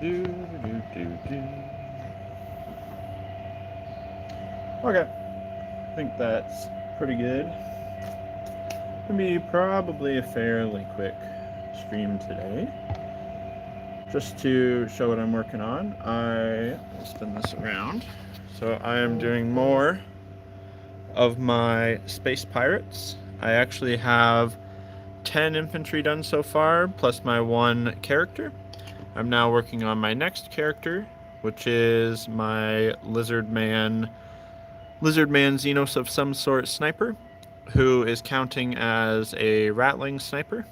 Do, do, do, do. Okay, I think that's pretty good. Gonna be probably a fairly quick stream today. Just to show what I'm working on, I will spin this around. So I am doing more of my space pirates. I actually have 10 infantry done so far, plus my one character. I'm now working on my next character, which is my lizard man Xenos of some sort sniper, who is counting as a rattling sniper.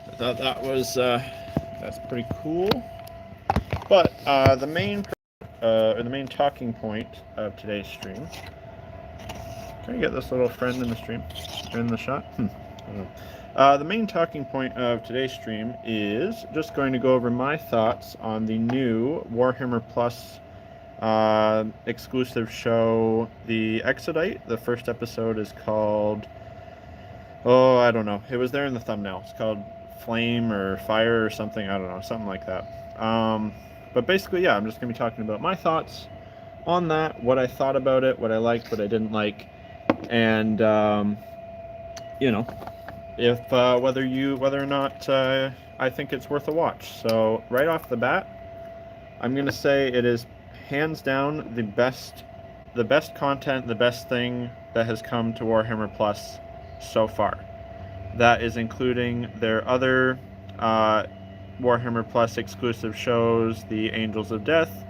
I thought that was that's pretty cool. But the main talking point of today's stream. Can I get this little friend in the stream? In the shot? I don't know. The main talking point of today's stream is just going to go over my thoughts on the new Warhammer Plus exclusive show, the Exodite. The first episode is called, oh, I don't know. It was there in the thumbnail. It's called Flame or Fire or something. I don't know. Something like that. But basically, yeah, I'm just going to be talking about my thoughts on that, what I thought about it, what I liked, what I didn't like, and you know, if whether or not I think it's worth a watch. So right off the bat, I'm gonna say it is hands down the best content, the best thing that has come to Warhammer Plus so far. That is including their other Warhammer Plus exclusive shows, the Angels of Death.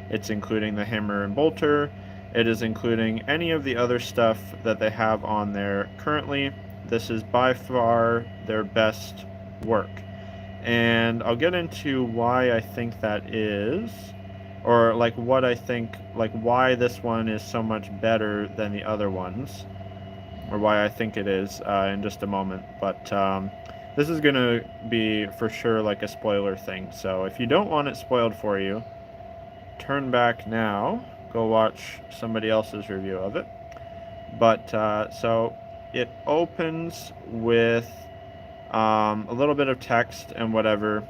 It's including the Hammer and Bolter. It is including any of the other stuff that they have on there currently. This is by far their best work. And I'll get into why I think that is, or like what I think, like why this one is so much better than the other ones, or why I think it is in just a moment. But this is going to be for sure like a spoiler thing. So if you don't want it spoiled for you, turn back now, go watch somebody else's review of it. But so it opens with a little bit of text and whatever,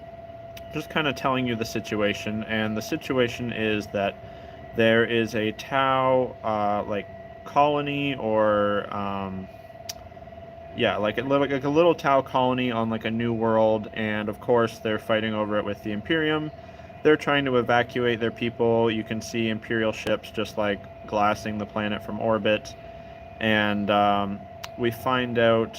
just kind of telling you the situation. And the situation is that there is a Tau like colony, or yeah, like a little Tau colony on like a new world, and of course they're fighting over it with the Imperium. They're trying to evacuate their people. You can see Imperial ships just like glassing the planet from orbit, and we find out,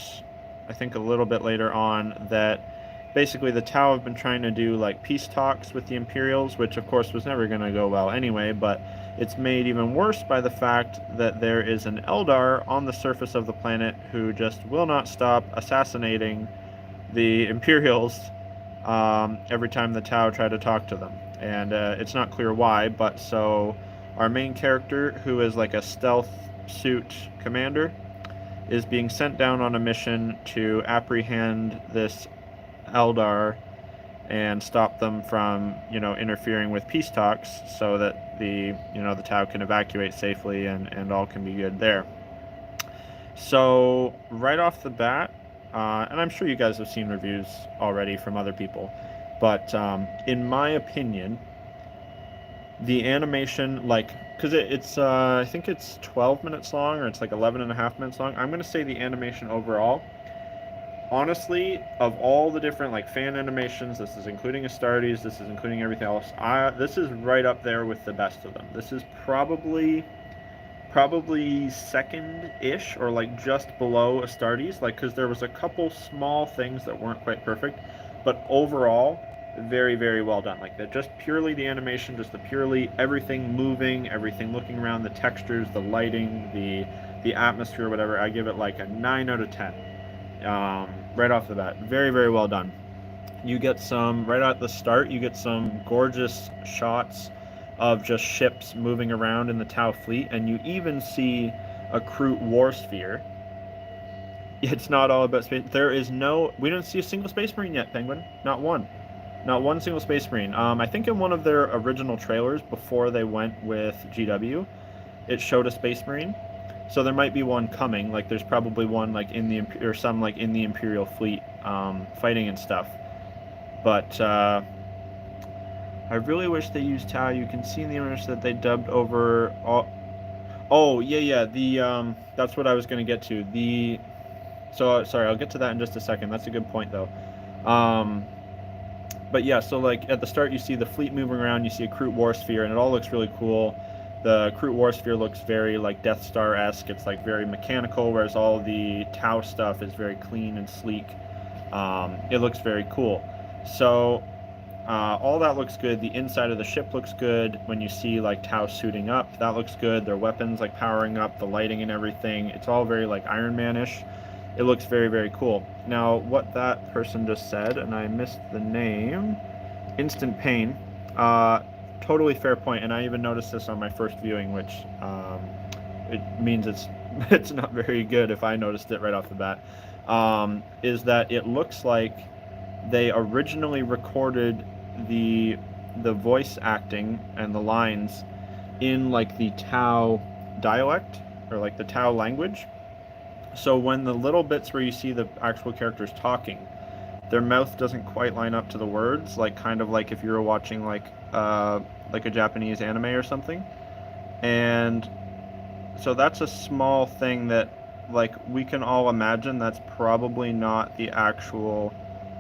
I think a little bit later on, that basically the Tau have been trying to do like peace talks with the Imperials, which of course was never going to go well anyway, but it's made even worse by the fact that there is an Eldar on the surface of the planet who just will not stop assassinating the Imperials every time the Tau try to talk to them. And it's not clear why, but so our main character, who is like a stealth suit commander, is being sent down on a mission to apprehend this Eldar and stop them from, interfering with peace talks, so that the Tau can evacuate safely, and all can be good there. So right off the bat, and I'm sure you guys have seen reviews already from other people, but in my opinion, the animation, like, because it's I think it's 12 minutes long, or it's like 11 and a half minutes long. I'm going to say the animation overall, honestly, of all the different like fan animations, this is including Astartes, this is including everything else, this is right up there with the best of them. This is probably second-ish, or like just below Astartes, like, because there was a couple small things that weren't quite perfect, but overall very, very well done. Like, that, just purely the animation, just the purely everything moving, everything looking around, the textures, the lighting, the atmosphere, whatever, I give it like a 9 out of 10 right off the bat. Very, very well done. You get some, right at the start, you get some gorgeous shots of just ships moving around in the Tau fleet, and you even see a Kroot war sphere. It's not all about space. We don't see a single Space Marine yet, Penguin. Not one. Not one single Space Marine. I think in one of their original trailers before they went with GW, it showed a Space Marine. So there might be one coming. Like, there's probably one like in the Imperial fleet fighting and stuff. But I really wish they used Tau. You can see in the image that they dubbed over all. Oh, yeah, yeah. That's what I was gonna get to. So sorry, I'll get to that in just a second. That's a good point though. Um, but yeah, so like at the start, you see the fleet moving around. You see a Kroot War Sphere, and it all looks really cool. The Kroot War Sphere looks very like Death Star-esque. It's like very mechanical, whereas all the Tau stuff is very clean and sleek. It looks very cool. So all that looks good. The inside of the ship looks good. When you see like Tau suiting up, that looks good. Their weapons like powering up, the lighting and everything. It's all very like Iron Man-ish. It looks very, very cool. Now, what that person just said, and I missed the name, Instant Pain. Totally fair point, and I even noticed this on my first viewing, which it means it's it's not very good if I noticed it right off the bat. Is that it looks like they originally recorded the voice acting and the lines in like the Tau dialect or like the Tau language. So when the little bits where you see the actual characters talking, their mouth doesn't quite line up to the words, like kind of like if you were watching like a Japanese anime or something. And so that's a small thing that like we can all imagine that's probably not the actual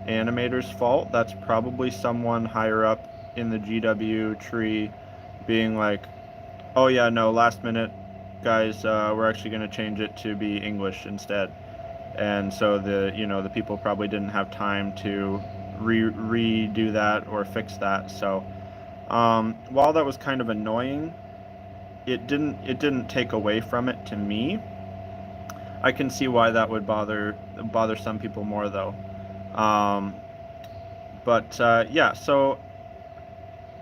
animator's fault. That's probably someone higher up in the GW tree being like, "Oh yeah, no, last minute, guys, we're actually going to change it to be English instead." And so the people probably didn't have time to redo that or fix that. So while that was kind of annoying, it didn't take away from it to me. I can see why that would bother some people more though. Um, but yeah, so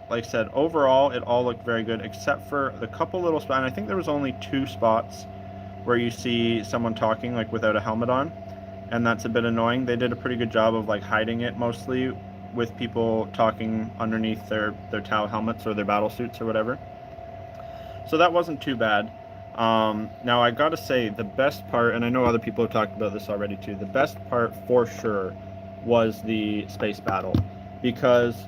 like I said, overall it all looked very good except for the couple little spots. And I think there was only 2 spots where you see someone talking like without a helmet on, and that's a bit annoying. They did a pretty good job of like hiding it mostly with people talking underneath their Tau helmets or their battle suits or whatever. So that wasn't too bad. Now I gotta say the best part, and I know other people have talked about this already too, the best part for sure was the space battle, because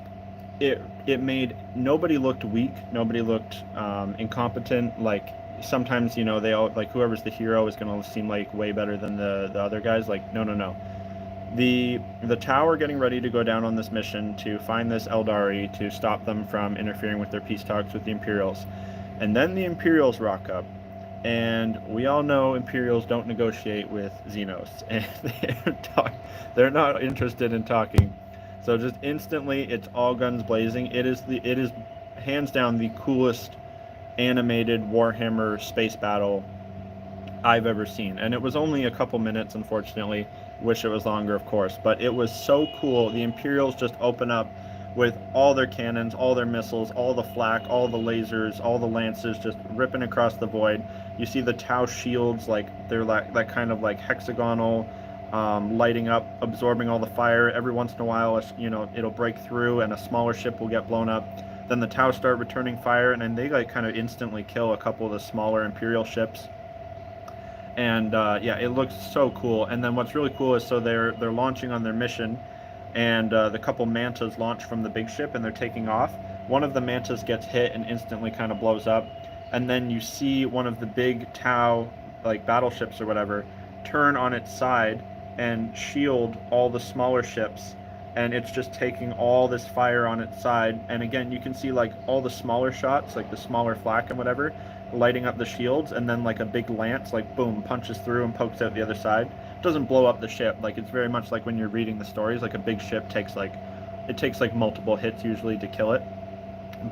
it made nobody looked weak, nobody looked incompetent. Like sometimes they all like whoever's the hero is gonna seem like way better than the other guys. Like no, no, no. The tower getting ready to go down on this mission to find this Eldari to stop them from interfering with their peace talks with the Imperials. And then the Imperials rock up, and we all know Imperials don't negotiate with Xenos, and they're not interested in talking. So just instantly, it's all guns blazing. It is hands down the coolest animated Warhammer space battle I've ever seen. And it was only a couple minutes, unfortunately. Wish it was longer, of course. But it was so cool. The Imperials just open up with all their cannons, all their missiles, all the flak, all the lasers, all the lances just ripping across the void. You see the Tau shields, like they're like that kind of like hexagonal, lighting up, absorbing all the fire. Every once in a while, it'll break through and a smaller ship will get blown up. Then the Tau start returning fire, and then they like kind of instantly kill a couple of the smaller Imperial ships. And yeah, it looks so cool. And then what's really cool is so they're launching on their mission, and the couple mantas launch from the big ship and they're taking off. One of the mantas gets hit and instantly kind of blows up, and then you see one of the big Tau like battleships or whatever turn on its side and shield all the smaller ships, and it's just taking all this fire on its side. And again, you can see like all the smaller shots, like the smaller flak and whatever, lighting up the shields, and then like a big lance like boom punches through and pokes out the other side. It doesn't blow up the ship. Like it's very much like when you're reading the stories, like a big ship takes like multiple hits usually to kill it.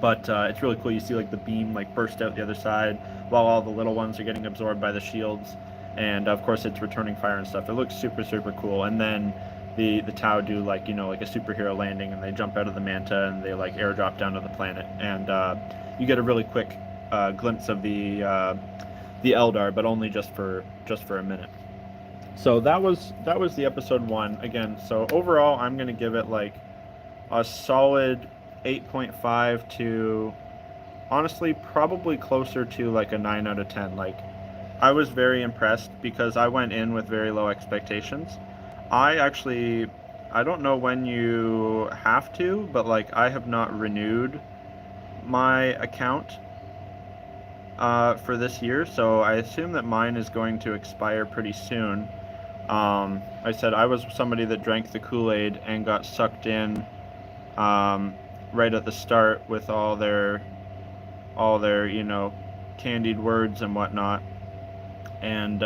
But it's really cool. You see like the beam like burst out the other side while all the little ones are getting absorbed by the shields, and of course it's returning fire and stuff. It looks super, super cool. And then the Tau do like like a superhero landing, and they jump out of the manta and they like airdrop down to the planet, and you get a really quick glimpse of the Eldar, but only just for a minute. So that was the episode 1 again. So overall, I'm gonna give it like a solid 8.5 to, honestly, probably closer to like a 9 out of 10. Like I was very impressed because I went in with very low expectations. I don't know when you have to, but like I have not renewed my account for this year, so I assume that mine is going to expire pretty soon. I said I was somebody that drank the Kool-Aid and got sucked in right at the start with all their candied words and whatnot, and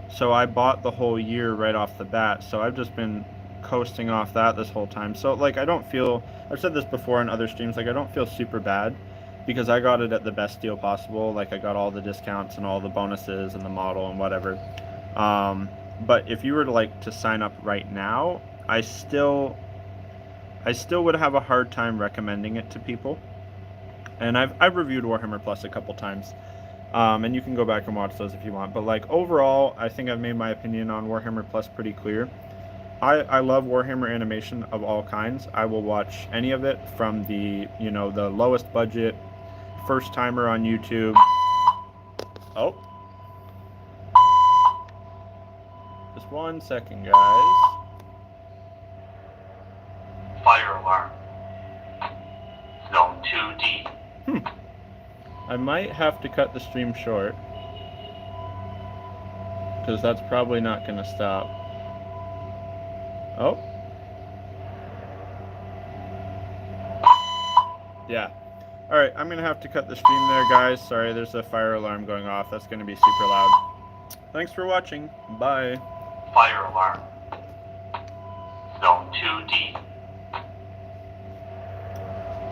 so I bought the whole year right off the bat. So I've just been coasting off that this whole time. So like I don't feel, I've said this before in other streams, like I don't feel super bad because I got it at the best deal possible. Like I got all the discounts and all the bonuses and the model and whatever. But if you were to sign up right now, I still would have a hard time recommending it to people. And I've reviewed Warhammer Plus a couple times. And you can go back and watch those if you want. But like overall, I think I've made my opinion on Warhammer Plus pretty clear. I love Warhammer animation of all kinds. I will watch any of it, from the the lowest budget first timer on YouTube. Oh, just 1 second, guys. Fire alarm. Zone 2D. I might have to cut the stream short because that's probably not going to stop. Oh. Yeah. Alright, I'm going to have to cut the stream there, guys. Sorry, there's a fire alarm going off. That's going to be super loud. Thanks for watching. Bye. Fire alarm. Zone 2D.